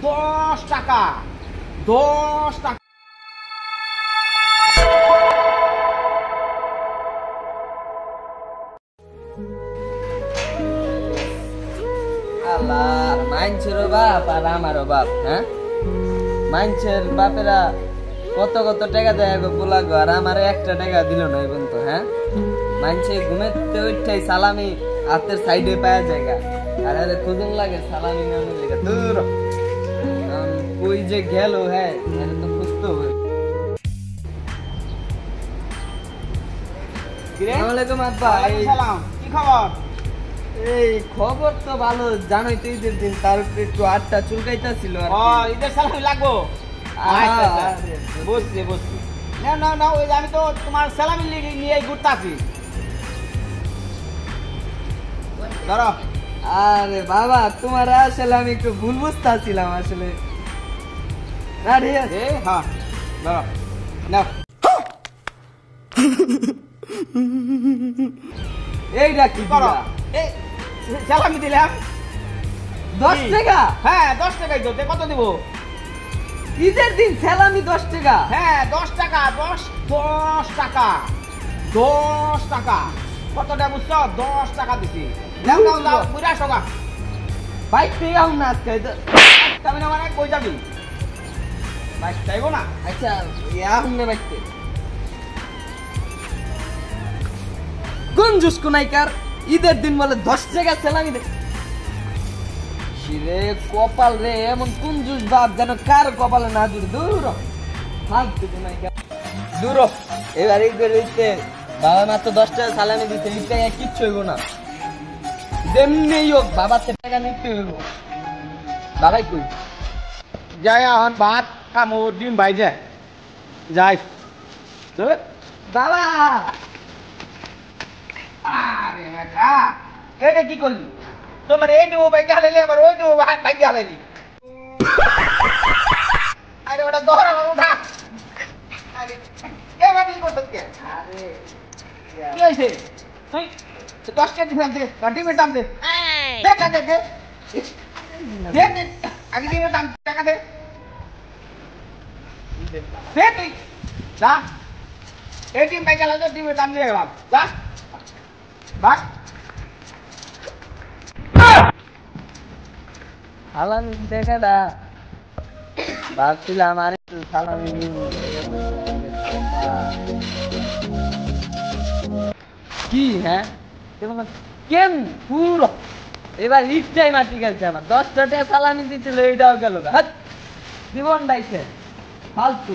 10 টাকা 10 টাকা। আল্লাহ, মাইনছেরও বাপ আর আমারও বাপ। হ্যাঁ, মাইনছের বাপেরা কত কত টাকা দেয় গো বলা গো, আর আমার 1টা টাকা দিল না এই পর্যন্ত। হ্যাঁ, মাইনছে ঘুমেতে উঠে সালামি হাতের সাইডে পাওয়া জায়গা, আর আরে খুদন লাগে সালামি না লেগে দূর কই যে গেল। হ্যাঁ, এটা তো খুঁজতে হবে। আসসালামু আলাইকুম আব্বা। সালাম, কি খবর? এই খবর তো ভালো, জানোই তো ঈদের দিন, তার উপরে একটু আটটা চুলকাইতেছিল। ঈদের সালামি লাগবো। বুঝছি বুঝছি। না না না, ওই আমি তো তোমার সালামি নিয়ে ঘুরতে আছি। ধরো। আরে বাবা, তোমার আসলে আমি একটু ভুল বুঝতেছিলাম আসলে। না ঠিক আছে, হ্যাঁ ধরো নাও। এইটা কি করো। দিলা? এই সালামি দিলাম 10 টাকা? হ্যাঁ 10 টাকাই তো, কত দিব? ঈদের দিন সালামি 10 টাকা? হ্যাঁ 10 টাকা। 10 টাকা 10 টাকা। কতটা বুঝছো? 10 টাকা দিছি। নাও নাও নাও, বুঝা সগা। বাইক পেয়ে আম না আজকে। আমি না মানে কই যাবি? বাইক চাইবো না? আচ্ছা, আম না বাইকতে কোন জুস কোনাইকার ঈদের দিন বলে 10 টাকা সালামি দে। শিরে কপাল রে, এমন কোন জুস বাপ যেন কার কপালে না জুড়ে। দূর ফালতু কোনাইকার, দূর। এবার ঈদের দিতে বাবা মাত্র 10 টাকা সালামি দিতে, এই টাকা কিচ্ছু হইব না। যেমনি হোক বাবার টাকা নিতে হইব। বাবাই কই যাই এখন ভাত খামু, ডিম ভাই যায় যাই। বাবা, আরে বেটা, এটা কি করলি? তোমার এই ডিমো ভাই গালাইলি, আবার ওই ডিমো ভাই গালাইলি। আরে ওটা দহরা উঠা। আরে এবার কি করছিস কে? আরে কি হয়েছে? তুই 10 টাকা দিলাম দে, ডিমের দাম দে। দে দে দে দে। দে দে, আগে ডিমের দাম টাকা দে। দে তুই যা। এই ডিম ভাই গালাইলে ডিমের দাম দিয়ে গেলাম। যা বাস। সালামি টাকাটা ভাবছিলাম আর একটু সালামি নিব। কি? হ্যাঁ, কেন পুরো এবার ইটটাই মাটি গেছে আমার। 10 টাকা সালামি দিচ্ছিল, এইটাও গেল। জীবন ডাইছে ফালতু।